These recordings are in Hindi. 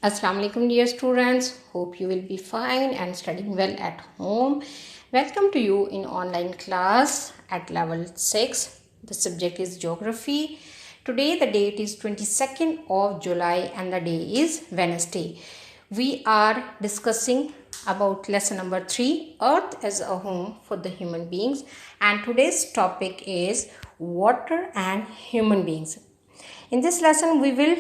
Assalamu alaikum dear students. Hope you will be fine and studying well at home. Welcome to you in online class at level 6. The subject is geography. Today the date is 22nd of July and the day is Wednesday. We are discussing about lesson number 3, Earth as a home for the human beings, and today's topic is water and human beings. In this lesson we will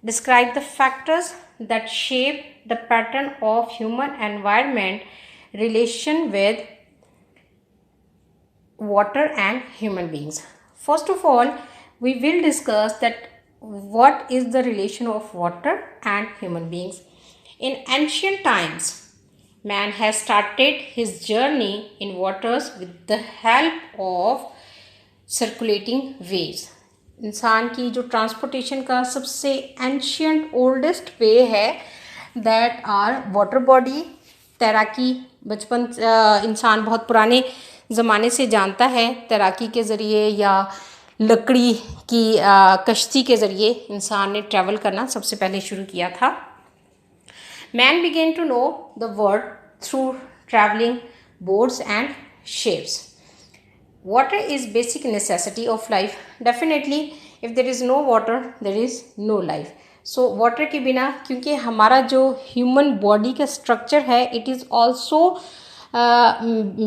describe the factors that shape the pattern of human environment relation with water and human beings. First of all, we will discuss that what is the relation of water and human beings. In ancient times, man has started his journey in waters with the help of circulating waves. इंसान की जो ट्रांसपोर्टेशन का सबसे एंशियंट ओल्डेस्ट वे है दैट आर वाटर बॉडी. तैराकी बचपन इंसान बहुत पुराने ज़माने से जानता है. तैराकी के ज़रिए या लकड़ी की कश्ती के ज़रिए इंसान ने ट्रैवल करना सबसे पहले शुरू किया था. Man began to know the world through travelling boats and ships. Water is basic necessity of life. Definitely, if there is no water, there is no life. So water के बिना, क्योंकि हमारा जो human body का structure है, it is also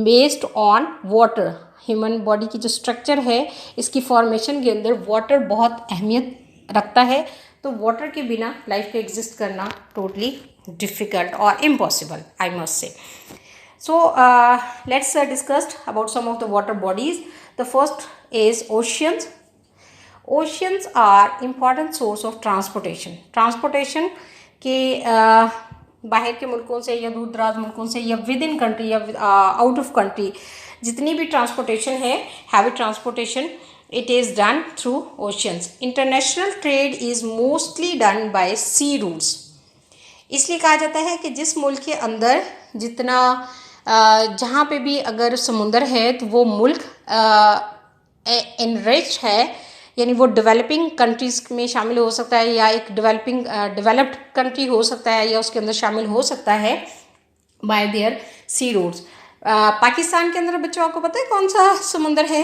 based on water. Human body की जो structure है, इसकी formation के अंदर water बहुत अहमियत रखता है. तो water के बिना life का exist करना totally difficult or impossible, I must say. So let's discuss about some of the water bodies. The first is oceans. Oceans are important source of transportation. Transportation के बाहर के मुल्कों से या दूर दराज मुल्कों से या विद इन कंट्री या आउट ऑफ कंट्री जितनी भी ट्रांसपोर्टेशन है, heavy transportation, it is done through oceans. International trade is mostly done by sea routes. इसलिए कहा जाता है कि जिस मुल्क के अंदर जितना जहाँ पे भी अगर समुंदर है तो वो मुल्क इनरिच है, यानी वो डेवलपिंग कंट्रीज़ में शामिल हो सकता है या एक डेवलप्ड कंट्री हो सकता है या उसके अंदर शामिल हो सकता है bye there sea routes. Pakistan के अंदर बच्चों आपको पता है कौन सा समुंदर है?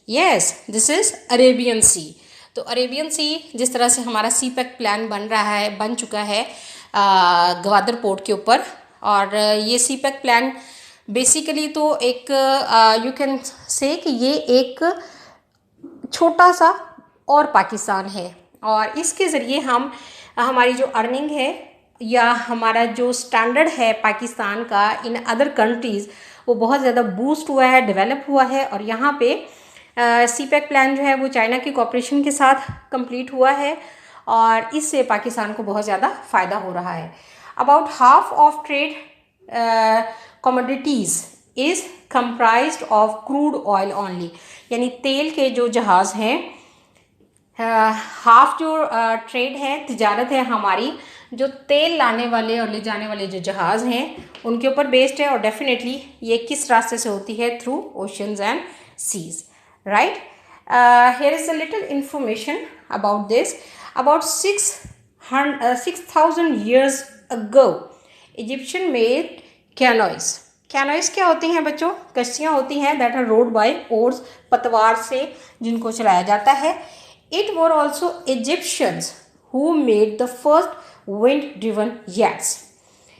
यस, दिस इज़ अरेबियन सी. तो अरेबियन सी, जिस तरह से हमारा सी पैक प्लान बन चुका है गवादर पोर्ट के ऊपर, और ये सी पैक प्लान बेसिकली तो एक यू कैन से कि ये एक छोटा सा और पाकिस्तान है, और इसके ज़रिए हम हमारी जो अर्निंग है या हमारा जो स्टैंडर्ड है पाकिस्तान का इन अदर कंट्रीज़ वो बहुत ज़्यादा बूस्ट हुआ है, डेवलप हुआ है. और यहाँ पे सी पैक प्लान जो है वो चाइना की कोऑपरेशन के साथ कंप्लीट हुआ है और इससे पाकिस्तान को बहुत ज़्यादा फ़ायदा हो रहा है. About half of trade commodities is comprised of crude oil only. यानी तेल के जो जहाज़ हैं, हाफ जो ट्रेड है, तिजारत है हमारी, जो तेल लाने वाले और ले जाने वाले जो जहाज़ हैं उनके ऊपर बेस्ड है. और डेफिनेटली ये किस रास्ते से होती है? Through oceans and seas, right. Here is a little information about this. About 6,000 years ago, Egyptian made canoes. Canoes क्या होती हैं बच्चों? कश्तियाँ होती हैं that are rowed by oars, पतवार से जिनको चलाया जाता है. It were also Egyptians who made the first wind-driven yachts.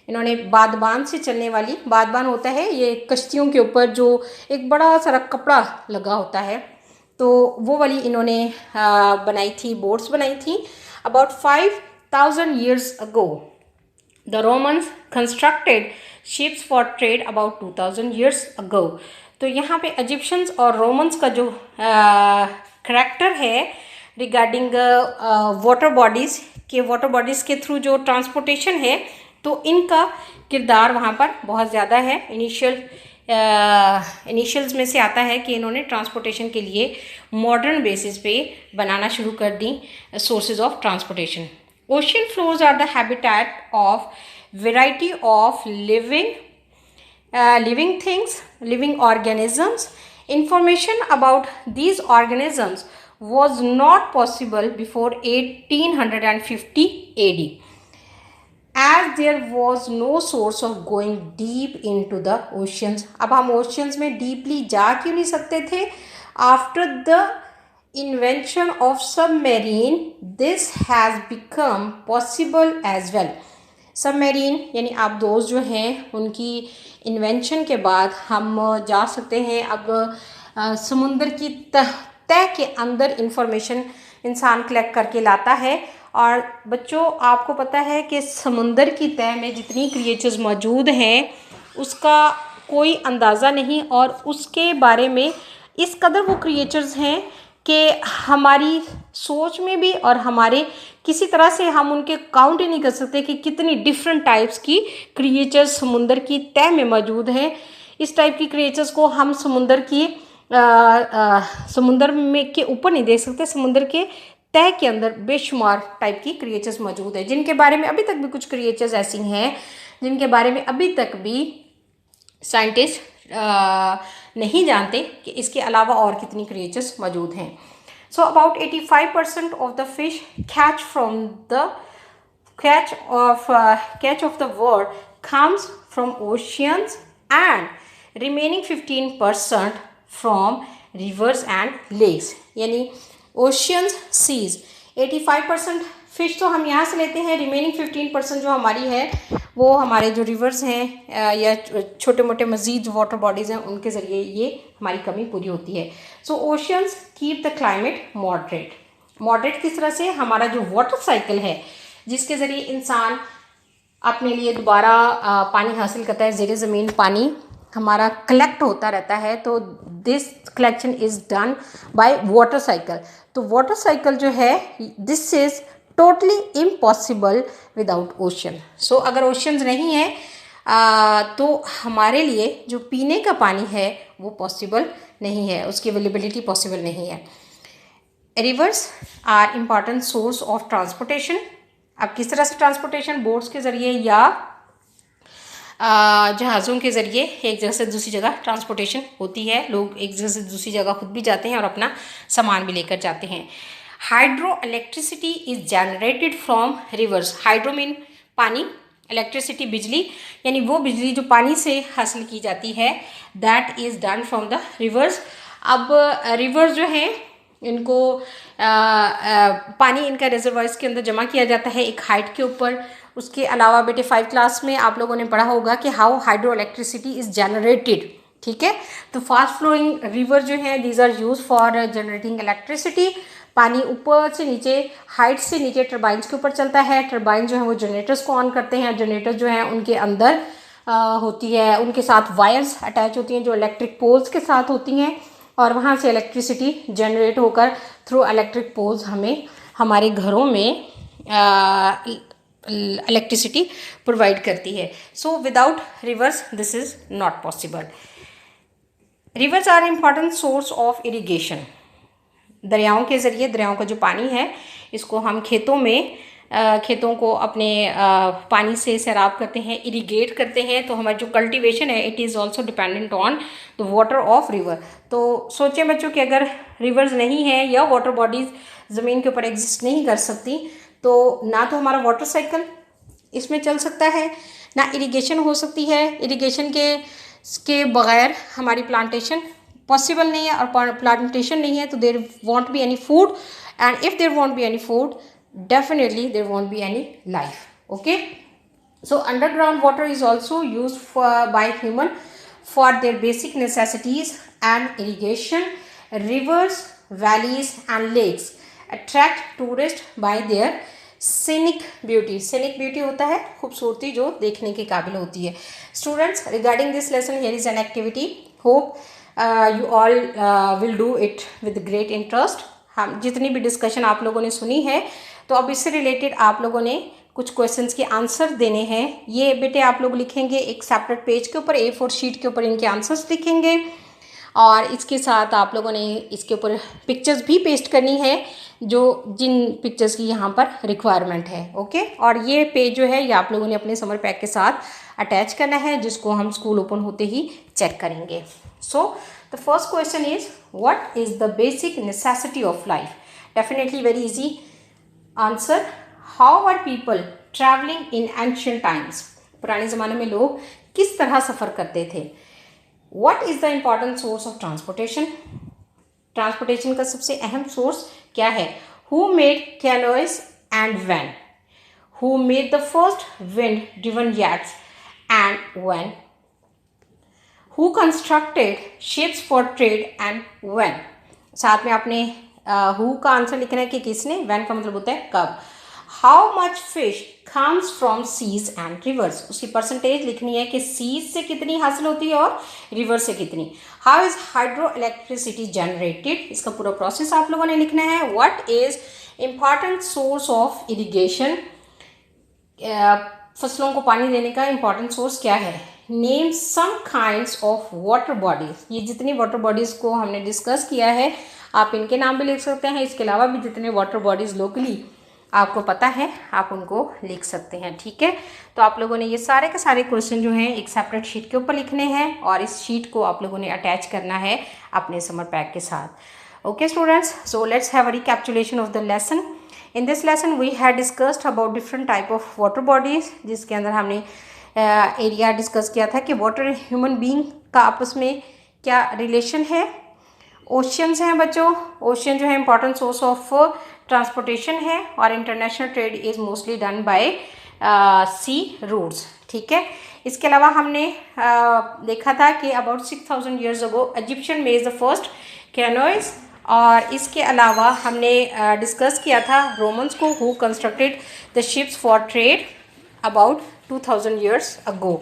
इन्होंने बादबान से चलने वाली, बादबान होता है ये कश्तियों के ऊपर जो एक बड़ा सारा कपड़ा लगा होता है, तो वो वाली इन्होंने बनाई थी, बोट्स बनाई थी. About 5,000 years ago, the Romans constructed ships for trade about 2,000 years ago. तो यहाँ पे इजिप्शियंस और रोमन्स का जो करैक्टर है रिगार्डिंग वाटर बॉडीज़ के थ्रू जो ट्रांसपोर्टेशन है, तो इनका किरदार वहाँ पर बहुत ज़्यादा है. इनिशियल्स में से आता है कि इन्होंने ट्रांसपोर्टेशन के लिए मॉडर्न बेसिस पे बनाना शुरू कर दी sources of transportation. Ocean floors are the habitat of variety of living things, living organisms. Information about these organisms was not possible before 1850 AD, as there was no source of going deep into the oceans. अब हम oceans में deeply जा क्यों नहीं सकते थे? After the invention of submarine, this has become possible as well. Submarine यानी आप दोस्त जो हैं उनकी इन्वेंशन के बाद हम जा सकते हैं। अब समुंदर की तह के अंदर इंफॉर्मेशन इंसान कलेक्ट करके लाता है। और बच्चों, आपको पता है कि समुंदर की तह में जितनी क्रिएचर्स मौजूद हैं उसका कोई अंदाज़ा नहीं, और उसके बारे में इस कदर वो क्रिएचर्स हैं कि हमारी सोच में भी और हमारे किसी तरह से हम उनके काउंट ही नहीं कर सकते कि कितनी डिफरेंट टाइप्स की क्रिएचर्स समुंदर की तह में मौजूद हैं। इस टाइप की क्रिएचर्स को हम समुंदर में के ऊपर नहीं देख सकते। समुंदर के तह के अंदर बेशुमार टाइप की क्रिएचर्स मौजूद हैं, जिनके बारे में अभी तक भी कुछ क्रिएचर्स ऐसी हैं जिनके बारे में अभी तक भी साइंटिस्ट नहीं जानते कि इसके अलावा और कितनी क्रिएचर्स मौजूद हैं। So about 85% of the fish catch of the world comes from oceans, and remaining 15% from rivers and lakes. यानी oceans, seas, 85% फिश तो हम यहाँ से लेते हैं, रिमेनिंग 15% जो हमारी है वो हमारे जो रिवर्स हैं या छोटे मोटे मज़ीद जो वाटर बॉडीज़ हैं उनके ज़रिए ये हमारी कमी पूरी होती है। So oceans keep the climate moderate किस तरह से? हमारा जो वाटर साइकिल है जिसके ज़रिए इंसान अपने लिए दोबारा पानी हासिल करता है, ज़ेरे ज़मीन पानी हमारा कलेक्ट होता रहता है, तो this collection is done by water cycle. तो वाटर साइकिल जो है this is totally impossible without ocean. So अगर ओशंस नहीं है तो हमारे लिए जो पीने का पानी है वो पॉसिबल नहीं है, उसकी अवेलेबिलिटी पॉसिबल नहीं है। Rivers are important source of transportation. अब किस तरह से ट्रांसपोर्टेशन? बोट्स के ज़रिए या जहाज़ों के ज़रिए एक जगह से दूसरी जगह ट्रांसपोर्टेशन होती है। लोग एक जगह से दूसरी जगह खुद भी जाते हैं और अपना सामान भी लेकर जाते हैं। Hydro electricity is generated from reverse. Hydro mean पानी, इलेक्ट्रिसिटी बिजली, यानी वो बिजली जो पानी से हासिल की जाती है, that is done from the reverse. अब रिवर्स जो हैं इनको पानी इनका रिजर्वायर्स के अंदर जमा किया जाता है एक हाइट के ऊपर। उसके अलावा बेटे 5 क्लास में आप लोगों ने पढ़ा होगा कि how hydro electricity is generated, ठीक है। तो फास्ट फ्लोइंग रिवर जो हैं these are use for generating electricity. पानी ऊपर से नीचे, हाइट से नीचे टरबाइंस के ऊपर चलता है। टरबाइन जो है वो जनरेटर्स को ऑन करते हैं। जनरेटर जो है उनके अंदर होती है, उनके साथ वायर्स अटैच होती हैं जो इलेक्ट्रिक पोल्स के साथ होती हैं, और वहाँ से इलेक्ट्रिसिटी जनरेट होकर थ्रू इलेक्ट्रिक पोल्स हमें हमारे घरों में इलेक्ट्रिसिटी प्रोवाइड करती है। So without rivers this is not possible. Rivers are important source of irrigation. दरियाओं के ज़रिए, दरियाओं का जो पानी है इसको हम खेतों को अपने पानी से सैराब करते हैं, इरिगेट करते हैं। तो हमारी जो कल्टीवेशन है it is also dependent on the water of river. तो सोचें बच्चों कि अगर रिवर्स नहीं है या वाटर बॉडीज़ ज़मीन के ऊपर एग्जिस्ट नहीं कर सकती तो ना तो हमारा वाटर साइकिल इसमें चल सकता है, ना इरिगेशन हो सकती है। इरिगेशन के बगैर हमारी प्लांटेशन पॉसिबल नहीं है, और प्लांटेशन नहीं है तो there won't be any food, and if there won't be any food definitely there won't be any life. Okay, so underground water is also used by human for their basic necessities and irrigation. Rivers, valleys and lakes attract tourists by their scenic beauty. Scenic beauty होता है खूबसूरती जो देखने के काबिल होती है। Students, regarding this lesson here is an activity. Hope you all will do it with great interest. हम जितनी भी डिस्कशन आप लोगों ने सुनी है तो अब इससे रिलेटेड आप लोगों ने कुछ क्वेश्चंस के आंसर देने हैं। ये बेटे आप लोग लिखेंगे एक सेपरेट पेज के ऊपर, A4 शीट के ऊपर इनके आंसर्स लिखेंगे, और इसके साथ आप लोगों ने इसके ऊपर पिक्चर्स भी पेस्ट करनी है जो जिन पिक्चर्स की यहाँ पर रिक्वायरमेंट है। ओके, और ये पेज जो है ये आप लोगों ने अपने समर पैक के साथ अटैच करना है, जिसको हम स्कूल ओपन होते ही चेक करेंगे। So the first question is What is the basic necessity of life? Definitely very easy answer. How are people traveling in ancient times? पुराने ज़माने में लोग किस तरह सफ़र करते थे? What is the important source of transportation? Transportation का सबसे अहम सोर्स क्या है? Who made canoes and when? Who made the first wind-driven yachts and when? Who constructed ships for trade and when? साथ में आपने who का आंसर लिखना है कि किसने, when का मतलब होता है कब. How much fish comes from seas and rivers? उसकी परसेंटेज लिखनी है कि seas से कितनी हासिल होती है और river से कितनी. How is hydroelectricity generated? इसका पूरा प्रोसेस आप लोगों ने लिखना है. What is important source of irrigation? फसलों को पानी देने का इम्पॉर्टेंट सोर्स क्या है? Name some kinds of water bodies. ये जितनी वाटर बॉडीज को हमने डिस्कस किया है आप इनके नाम भी लिख सकते हैं. इसके अलावा भी जितने वाटर बॉडीज लोकली आपको पता है आप उनको लिख सकते हैं. ठीक है, तो आप लोगों ने ये सारे के सारे क्वेश्चन जो हैं एक सेपरेट शीट के ऊपर लिखने हैं और इस शीट को आप लोगों ने अटैच करना है अपने समर पैक के साथ. Okay students, so let's have a recapitulation of the lesson. In this lesson we had discussed about different type of water bodies, जिसके अंदर हमने एरिया डिस्कस किया था कि वाटर ह्यूमन बीइंग का आपस में क्या रिलेशन है. ओशियंस हैं बच्चों. ओशियन जो है इंपॉर्टेंट सोर्स ऑफ ट्रांसपोर्टेशन है और international trade is mostly done by sea routes. ठीक है, इसके अलावा हमने देखा था कि about 6000 years ago Egyptian made the first canoes. और इसके अलावा हमने डिस्कस किया था रोमन्स को who constructed the ships for trade about 2000 years ago.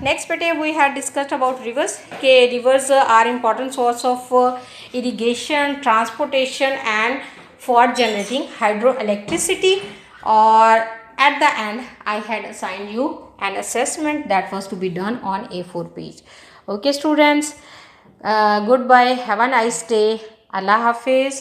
Next बेटे we had discussed about rivers के rivers are important source of irrigation, transportation and for generating hydroelectricity. और at the end I had assigned you an assessment that was to be done on A4 page. Okay students, goodbye, have a nice day. Allah Hafiz.